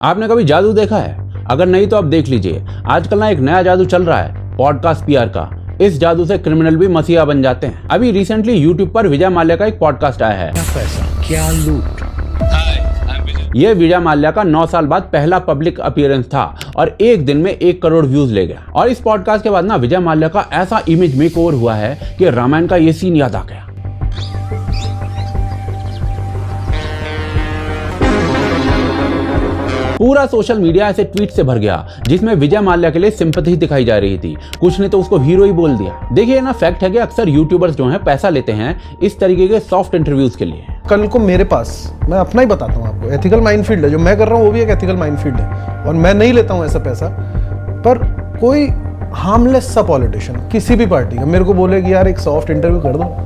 आपने कभी जादू देखा है? अगर नहीं तो आप देख लीजिए। आजकल ना एक नया जादू चल रहा है, पॉडकास्ट पीआर का। इस जादू से क्रिमिनल भी मसीहा बन जाते हैं। अभी रिसेंटली यूट्यूब पर विजय माल्या का एक पॉडकास्ट आया है। क्या पैसा, क्या लूट। ये विजय माल्या का 9 साल बाद पहला पब्लिक अपीयरेंस था और एक दिन में 1 करोड़ व्यूज ले गया। और इस पॉडकास्ट के बाद ना विजय माल्या का ऐसा इमेज मेकओवर हुआ है कि रामायण का ये सीन याद आ गया। पूरा सोशल मीडिया ऐसे ट्वीट से भर गया जिसमें विजय माल्या के लिए सिंपैथी दिखाई जा रही थी। कुछ ने तो उसको हीरो ही बोल दिया। देखिए ना, फैक्ट है कि अक्सर यूट्यूबर्स जो हैं पैसा लेते हैं इस तरीके के सॉफ्ट इंटरव्यूज के लिए। कल को मेरे पास, मैं अपना ही बताता हूँ आपको, एथिकल माइनफील्ड है जो मैं कर रहा हूँ, वो भी एक एथिकल माइनफील्ड है और मैं नहीं लेता हूँ ऐसा पैसा। पर कोई हार्मलेस सा पॉलिटिशियन किसी भी पार्टी का मेरे को बोले कि यार एक सॉफ्ट इंटरव्यू कर दो,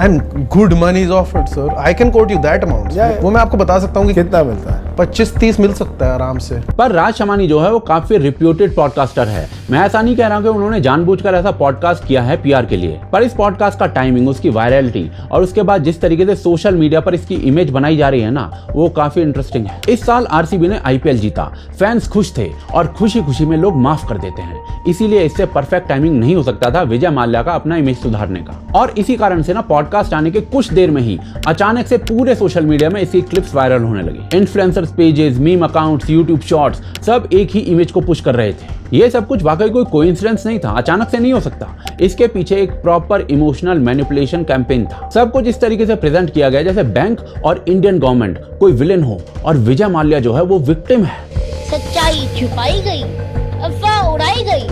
and good money is offered, sir. I can quote you that amount. वो मैं आपको बता सकता हूँ कि कितना मिलता है? 25-30 मिल सकता है आराम से। पर राज शमानी जो है वो काफी रिप्यूटेड पॉडकास्टर है। मैं ऐसा नहीं कह रहा कि उन्होंने जानबूझकर ऐसा पॉडकास्ट किया है पीआर के लिए, पर इस पॉडकास्ट का टाइमिंग, उसकी वायरलिटी और उसके बाद जिस तरीके से सोशल मीडिया पर इसकी इमेज बनाई जा रही है ना, वो काफी इंटरेस्टिंग है। इस साल आरसीबी ने आईपीएल जीता, फैंस खुश थे और खुशी खुशी में लोग माफ कर देते हैं। इसीलिए इससे परफेक्ट टाइमिंग नहीं हो सकता था विजय माल्या का अपना इमेज सुधारने का। और इसी कारण से ना पॉडकास्ट आने के कुछ देर में ही अचानक से पूरे सोशल मीडिया में इसकी क्लिप्स वायरल होने लगी। Influencers pages, meme accounts, YouTube shorts सब एक ही इमेज को पुश कर रहे थे। ये सब कुछ वाकई कोई कोइंसिडेंस नहीं था, अचानक से नहीं हो सकता। इसके पीछे एक प्रॉपर इमोशनल मैनिपुलेशन कैंपेन था। सब कुछ इस तरीके से प्रेजेंट किया गया जैसे बैंक और इंडियन गवर्नमेंट कोई विलेन हो और विजय माल्या जो है वो विक्टिम है। सच्चाई छुपाई गई, अफवाह उड़ाई गई,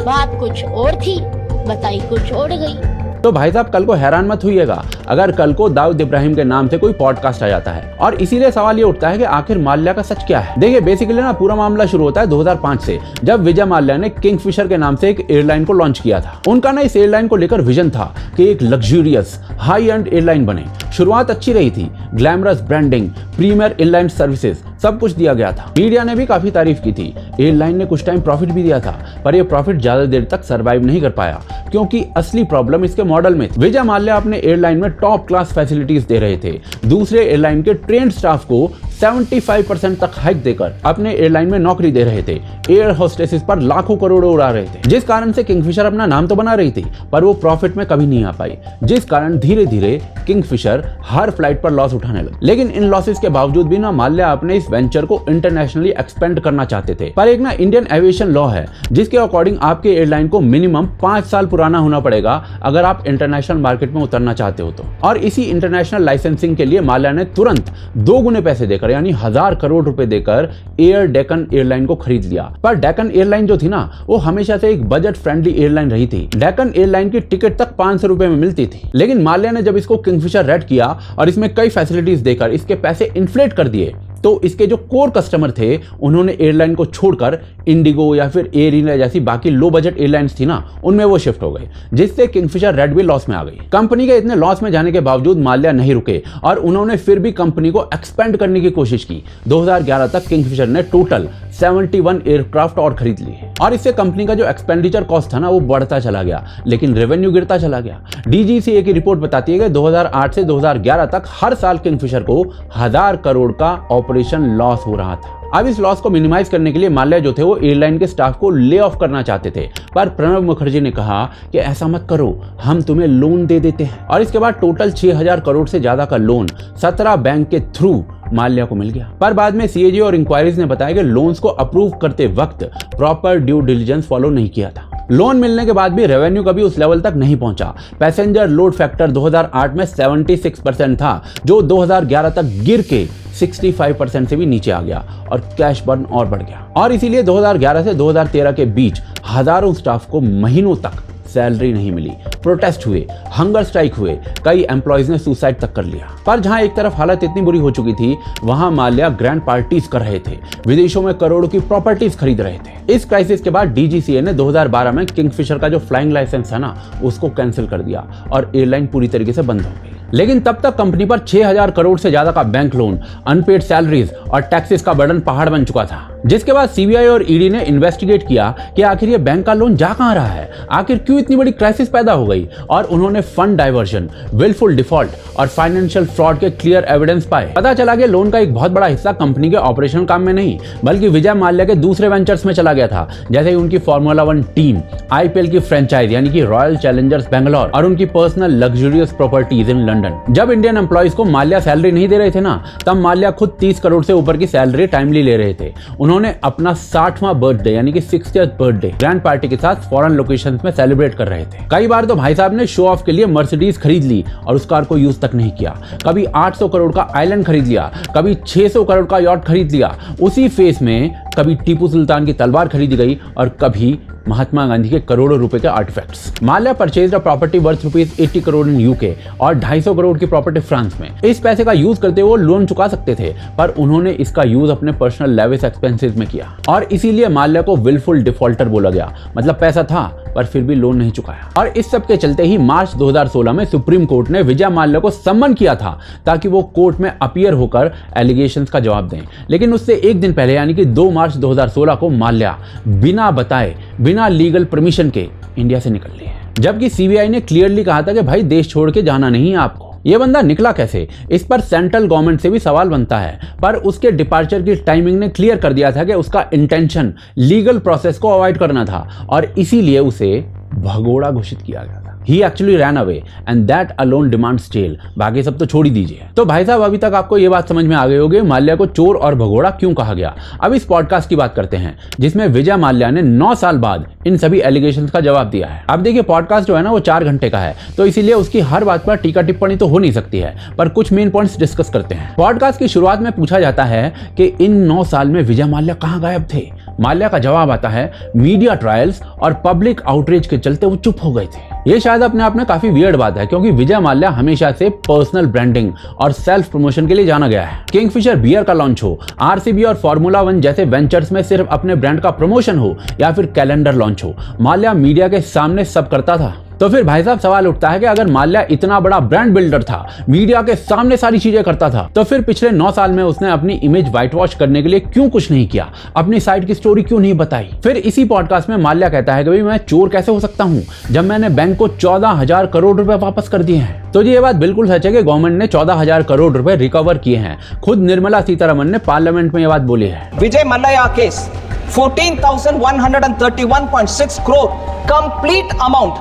बात कुछ और थी, बताई कुछ और गई। तो भाई साहब, कल को हैरान मत होइएगा अगर कल को दाऊद इब्राहिम के नाम से कोई पॉडकास्ट आ जाता है। और इसीलिए सवाल ये उठता है कि आखिर माल्या का सच क्या है। देखिए, बेसिकली ना पूरा मामला शुरू होता है 2005 से, जब विजय माल्या ने किंगफिशर के नाम से एक एयरलाइन को लॉन्च किया था। उनका ना इस एयरलाइन को लेकर विजन था कि एक लग्जूरियस हाई एंड एयरलाइन बने। शुरुआत अच्छी रही थी, glamorous branding, premier airline services, सब कुछ दिया गया था। मीडिया ने भी काफी तारीफ की थी। एयरलाइन ने कुछ टाइम प्रॉफिट भी दिया था, पर यह प्रॉफिट ज्यादा देर तक सर्वाइव नहीं कर पाया क्योंकि असली प्रॉब्लम इसके मॉडल में थी। विजय माल्या अपने एयरलाइन में टॉप क्लास फैसिलिटीज दे रहे थे। दूसरे एयरलाइन के ट्रेंड स्टाफ को 75% तक हाइक देकर अपने एयरलाइन में नौकरी दे रहे थे। एयर होस्टेसेस पर लाखों करोड़ों उड़ा रहे थे, जिस कारण से किंगफिशर अपना नाम तो बना रही थी पर वो प्रॉफिट में कभी नहीं आ पाई, जिस कारण धीरे धीरे किंगफिशर हर फ्लाइट पर लॉस उठाने लगे। लेकिन इन लॉसेस के बावजूद भी ना माल्या अपने इस वेंचर को इंटरनेशनली एक्सपेंड करना चाहते थे। पर एक ना इंडियन एविएशन लॉ है जिसके अकॉर्डिंग आपके एयरलाइन को मिनिमम 5 साल पुराना होना पड़ेगा अगर आप इंटरनेशनल मार्केट में उतरना चाहते हो तो। और इसी इंटरनेशनल लाइसेंसिंग के लिए माल्या ने तुरंत 2 गुने पैसे देकर, यानी 1000 करोड़ रुपए देकर एयर डेक्कन एयरलाइन को खरीद लिया। पर डेक्कन एयरलाइन जो थी ना, वो हमेशा से एक बजट फ्रेंडली एयरलाइन रही थी। डेक्कन एयरलाइन की टिकट तक 500 रुपए में मिलती थी। लेकिन माल्या ने जब इसको किंगफिशर रेड किया और इसमें कई फैसिलिटीज देकर इसके पैसे इन्फ्लेट कर दिए, तो इसके जो कोर कस्टमर थे उन्होंने एयरलाइन को छोड़कर इंडिगो या फिर एयर इंडिया जैसी बाकी लो बजट एयरलाइंस थी ना, उनमें वो शिफ्ट हो गए, जिससे किंगफिशर रेड भी लॉस में आ गई। कंपनी के इतने लॉस में जाने के बावजूद माल्या नहीं रुके और उन्होंने फिर भी कंपनी को एक्सपेंड करने की कोशिश की। 2011 तक किंगफिशर ने टोटल 71 एयरक्राफ्ट और खरीद लिए और इससे कंपनी का जो एक्सपेंडिचर कॉस्ट था ना, वो बढ़ता चला गया, लेकिन रेवेन्यू गिरता चला गया। डीजीसीए की रिपोर्ट बताती है कि 2008 से 2011 तक हर साल किंगफिशर को 1000 करोड़ का ऑपरेशन लॉस हो रहा था। अब इस लॉस को मिनिमाइज करने के लिए माल्या जो थे वो एयरलाइन के स्टाफ को ले ऑफ करना चाहते थे, पर प्रणब मुखर्जी ने कहा कि ऐसा मत करो, हम तुम्हें लोन दे देते हैं। और इसके बाद टोटल 6000 करोड़ से ज्यादा का लोन 17 बैंक के थ्रू माल्या को मिल गया। पर बाद में सीएजी और इंक्वायरीज ने बताया कि लोन्स को अप्रूव करते वक्त प्रॉपर ड्यू डिलिजेंस फॉलो नहीं किया था। लोन मिलने के बाद भी रेवेन्यू कभी उस लेवल तक नहीं पहुंचा। पैसेंजर लोड फैक्टर 2008 में 76% था, जो 2011 तक गिर के 65% से भी नीचे आ गया और कैश बर्न और बढ़ गया। और इसीलिए 2011 से 2013 के बीच हजारों स्टाफ को महीनों तक सैलरी नहीं मिली। प्रोटेस्ट हुए, हंगर स्ट्राइक हुए, कई एम्प्लॉयज ने सुसाइड तक कर लिया। पर जहां एक तरफ हालत इतनी बुरी हो चुकी थी, वहां माल्या ग्रैंड पार्टीज कर रहे थे, विदेशों में करोड़ों की प्रॉपर्टीज खरीद रहे थे। इस क्राइसिस के बाद डीजीसीए ने 2012 में किंगफिशर का जो फ्लाइंग लाइसेंस था ना, उसको कैंसिल कर दिया और एयरलाइन पूरी तरीके से बंद हो गई। लेकिन तब तक कंपनी पर 6000 करोड़ से ज्यादा का बैंक लोन, अनपेड सैलरीज और टैक्सेस का बर्डन पहाड़ बन चुका था। जिसके बाद सीबीआई और ईडी ने इन्वेस्टिगेट किया कि आखिर ये बैंक का लोन जा कहां रहा है, आखिर क्यों इतनी बड़ी क्राइसिस पैदा हो गई, और उन्होंने फंड डाइवर्जन, विलफुल डिफॉल्ट और फाइनेंशियल फ्रॉड के क्लियर एविडेंस पाए। पता चला कि लोन का एक बहुत बड़ा हिस्सा कंपनी के ऑपरेशन काम में नहीं बल्कि विजय माल्या के दूसरे वेंचर्स में चला गया था, जैसे उनकी फॉर्मूला 1 टीम, आईपीएल की फ्रेंचाइज यानी कि रॉयल चैलेंजर्स बेंगलोर और उनकी personal luxurious properties in London. जब इंडियन एम्प्लॉइज को माल्या सैलरी नहीं दे रहे थे ना, तब माल्या खुद 30 करोड़ से ऊपर की सैलरी टाइमली ले रहे थे। उन्होंने अपना 60वां बर्थडे यानी कि 60th बर्थडे ग्रैंड पार्टी के साथ फॉरेन लोकेशंस में सेलिब्रेट कर रहे थे। कई बार तो भाई साहब ने शो ऑफ के लिए मर्सिडीज खरीद ली और उस कार को यूज तक नहीं किया। कभी 800 करोड़ का आइलैंड खरीद लिया, कभी 600 करोड़ का यॉट खरीद लिया। उसी फेस में कभी टीपू सुल्तान की तलवार खरीदी गई और कभी महात्मा गांधी के करोड़ों रुपए के artefacts. Mallya purchase a property worth ₹80 crore in UK और 250 करोड़ की प्रॉपर्टी फ्रांस में। इस पैसे का यूज करते हुए लोन चुका सकते थे, पर उन्होंने इसका यूज अपने पर्सनल लेविश एक्सपेंसेस में किया और इसीलिए माल्या को विलफुल डिफॉल्टर बोला गया। मतलब पैसा था पर फिर भी लोन नहीं चुकाया। और इस सब के चलते ही मार्च 2016 में सुप्रीम कोर्ट ने विजय माल्या को सम्मन किया था ताकि वो कोर्ट में अपीयर होकर एलिगेशंस का जवाब दें। लेकिन उससे एक दिन पहले यानी कि 2 मार्च 2016 को माल्या बिना बताए, बिना लीगल परमिशन के इंडिया से निकल लिए, जबकि सीबीआई ने क्लियरली कहा था कि भाई देश छोड़ के जाना नहीं है आपको। ये बंदा निकला कैसे, इस पर सेंट्रल गवर्नमेंट से भी सवाल बनता है, पर उसके डिपार्चर की टाइमिंग ने क्लियर कर दिया था कि उसका इंटेंशन लीगल प्रोसेस को अवॉइड करना था और इसीलिए उसे भगोड़ा घोषित किया गया था। He actually ran away and that alone demands jail। बाकी सब तो छोड़ ही दीजिए। तो भाई साहब अभी तक आपको ये बात समझ में आ गई होगी माल्या को चोर और भगोड़ा क्यों कहा गया। अब इस पॉडकास्ट की बात करते हैं जिसमें विजय माल्या ने 9 साल बाद इन सभी एलिगेशंस का जवाब दिया है। अब देखिए पॉडकास्ट जो है ना वो 4 घंटे का है, तो इसीलिए उसकी हर बात पर टीका टिप्पणी तो हो नहीं सकती है, पर कुछ मेन पॉइंट्स डिस्कस करते हैं। पॉडकास्ट की शुरुआत में पूछा जाता है कि इन 9 साल में विजय माल्या कहाँ गायब थे। माल्या का जवाब आता है मीडिया ट्रायल्स और पब्लिक आउटरीच के चलते वो चुप हो गए थे। ये शायद अपने आप में काफी वियर्ड बात है क्योंकि विजय माल्या हमेशा से पर्सनल ब्रांडिंग और सेल्फ प्रमोशन के लिए जाना गया है। किंगफिशर बियर का लॉन्च हो, आरसीबी और फॉर्मूला 1 जैसे वेंचर्स में सिर्फ अपने ब्रांड का प्रमोशन हो या फिर कैलेंडर लॉन्च हो, माल्या मीडिया के सामने सब करता था। तो फिर भाई साहब सवाल उठता है कि अगर माल्या इतना बड़ा ब्रांड बिल्डर था, मीडिया के सामने सारी चीजें करता था, तो फिर पिछले 9 साल में उसने अपनी इमेज व्हाइट वॉश करने के लिए क्यों कुछ नहीं किया, अपनी साइड की स्टोरी क्यों नहीं बताई। फिर इसी पॉडकास्ट में माल्या कहता है कि भाई मैं चोर कैसे हो सकता हूं जब मैंने बैंक को 14,000 करोड़ रुपए वापस कर दिए हैं। तो ये बात बिल्कुल सच है कि गवर्नमेंट ने 14,000 करोड़ रुपए रिकवर किए हैं। खुद निर्मला सीतारमण ने पार्लियामेंट में ये बात बोली है। Vijay Mallya case 14,131.6 crore complete amount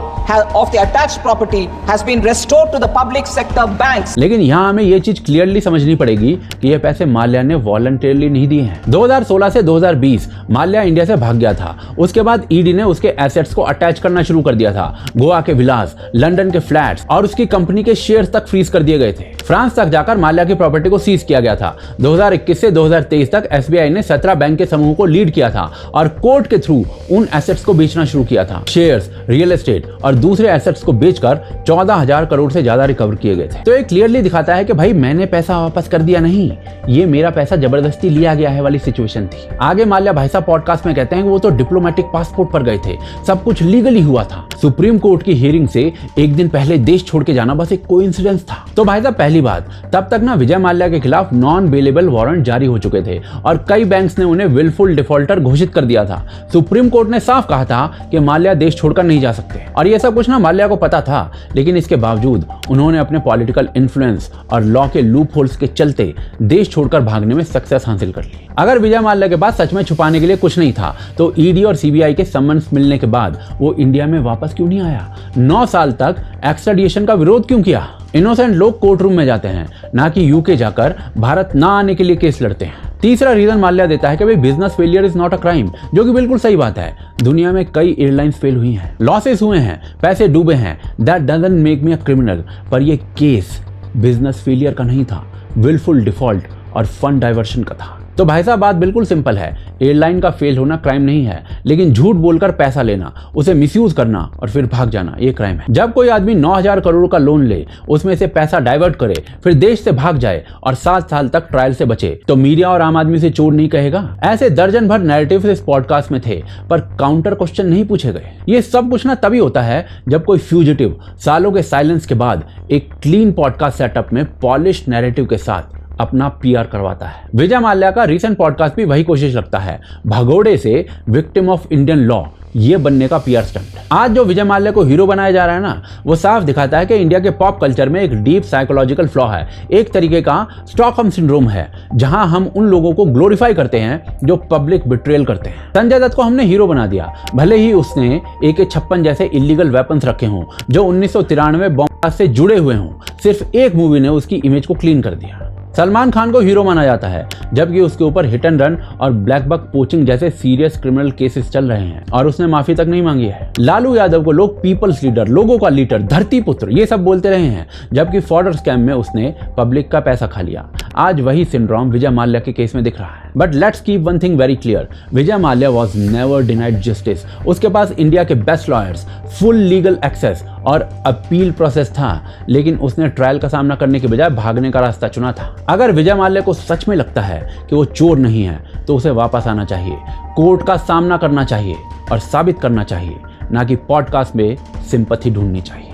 of the attached property has been restored to the public sector banks। लेकिन यहाँ हमें ये चीज क्लियरली समझनी पड़ेगी कि ये पैसे माल्या ने वॉलंटरली नहीं दिए हैं। 2016 से 2020 माल्या इंडिया से भाग गया था। उसके बाद ईडी ने उसके एसेट्स को अटैच करना शुरू कर दिया था। गोवा के विलास, लंदन के फ्लैट्स और उसकी कंपनी के शेयर्स तक फ्रीज कर दिए गए थे। फ्रांस तक जाकर माल्या की प्रॉपर्टी को सीज किया गया था। 2021 से 2023 तक एसबीआई ने 17 बैंक के समूह को लीड किया था और कोर्ट के थ्रू उन एसेट्स को बेचना शुरू किया था। शेयर्स, रियल एस्टेट और दूसरे एसेट्स को बेचकर 14,000 करोड़ से ज्यादा रिकवर किए गए थे। तो ये क्लियरली दिखाता है कि भाई मैंने पैसा वापस कर दिया नहीं, ये मेरा पैसा जबरदस्ती लिया गया है वाली सिचुएशन थी। आगे माल्या भाई साहब पॉडकास्ट में कहते हैं कि वो तो डिप्लोमेटिक पासपोर्ट पर गए थे, सब कुछ लीगली हुआ था। सुप्रीम कोर्ट की हियरिंग से एक दिन पहले देश छोड़ के जाना बस एक कोइंसिडेंस था। तो भाई साहब पहली बात, तब तक ना विजय माल्या के खिलाफ नॉन बेलेबल वारंट जारी हो चुके थे और कई बैंक्स ने उन्हें विलफुल डिफॉल्टर घोषित कर दिया था। सुप्रीम कोर्ट ने साफ कहा था कि माल्या देश छोड़कर नहीं जा सकते और ये सब कुछ ना माल्या को पता था, लेकिन इसके बावजूद उन्होंने अपने पॉलिटिकल इन्फ्लुएंस और लॉ के लूप होल्स के चलते देश छोड़कर भागने में सक्सेस हासिल कर ली। अगर विजय माल्या के पास सच में छुपाने के लिए कुछ नहीं था तो ईडी और सीबीआई के सम्मन्स मिलने के बाद वो इंडिया में वापस क्यों नहीं आया? 9 साल तक एक्स्ट्राडिशन का विरोध क्यों किया? इनोसेंट लोग कोर्ट रूम में जाते हैं, ना कि यूके जाकर भारत ना आने के लिए केस लड़ते हैं। तीसरा रीजन माल्या देता है कि भाई business failure is not a crime, जो कि बिल्कुल सही बात है। दुनिया में कई एयरलाइंस फेल हुई हैं, लॉसेस हुए हैं, पैसे डूबे हैं, that doesn't make me a criminal. पर ये केस बिजनेस फेलियर का नहीं था, विलफुल डिफॉल्ट और फंड डाइवर्शन का था। तो भाई साहब बात बिल्कुल सिंपल है, एयरलाइन का फेल होना क्राइम नहीं है, लेकिन झूठ बोलकर पैसा लेना, उसे मिसयूज करना और फिर भाग जाना ये क्राइम है। जब कोई आदमी 9,000 करोड़ का लोन ले, उसमें से पैसा डाइवर्ट करे, फिर देश से भाग जाए और 7 साल तक ट्रायल से बचे, तो मीडिया और आम आदमी से चोर नहीं कहेगा? ऐसे दर्जन भर नैरेटिव्स इस पॉडकास्ट में थे, पर काउंटर क्वेश्चन नहीं पूछे गए। ये सब कुछ ना तभी होता है जब कोई फ्यूजिटिव सालों के साइलेंस के बाद एक क्लीन पॉडकास्ट सेटअप में पॉलिश्ड नैरेटिव के साथ अपना पीआर करवाता है। विजय माल्या का रीसेंट पॉडकास्ट भी वही कोशिश रखता है, भगोड़े से विक्टिम ऑफ इंडियन लॉ ये बनने का पीआर स्टंट। आज जो विजय माल्या को हीरो बनाया जा रहा है ना, वो साफ दिखाता है कि इंडिया के पॉप कल्चर में एक डीप साइकोलॉजिकल फ्लॉ है, एक तरीके का स्टॉकहोम सिंड्रोम है, जहां हम उन लोगों को ग्लोरीफाई करते हैं जो पब्लिक बिट्रेयल करते हैं। संजय दत्त को हमने हीरो बना दिया, भले ही उसने AK-56 जैसे इलीगल वेपन्स रखे हों जो 1993 बॉम्ब से जुड़े हुए हों, सिर्फ एक मूवी ने उसकी इमेज को क्लीन कर दिया। सलमान खान को हीरो माना जाता है, जबकि उसके ऊपर हिट एंड रन और ब्लैक बक पोचिंग जैसे सीरियस क्रिमिनल केसेस चल रहे हैं और उसने माफी तक नहीं मांगी है। लालू यादव को लोग पीपल्स लीडर, लोगों का लीडर, धरती पुत्र ये सब बोलते रहे हैं, जबकि फॉर्डर स्कैम में उसने पब्लिक का पैसा खा लिया। आज वही सिंड्रोम विजय माल्या के केस में दिख रहा है। But let's keep one thing very clear, Vijay Mallya was never denied justice. उसके पास इंडिया के best lawyers, full legal access और अपील प्रोसेस था, लेकिन उसने ट्रायल का सामना करने के बजाय भागने का रास्ता चुना था। अगर विजय माल्या को सच में लगता है कि वो चोर नहीं है, तो उसे वापस आना चाहिए, कोर्ट का सामना करना चाहिए और साबित करना चाहिए, ना कि पॉडकास्ट में सिंपैथी ढूंढनी चाहिए।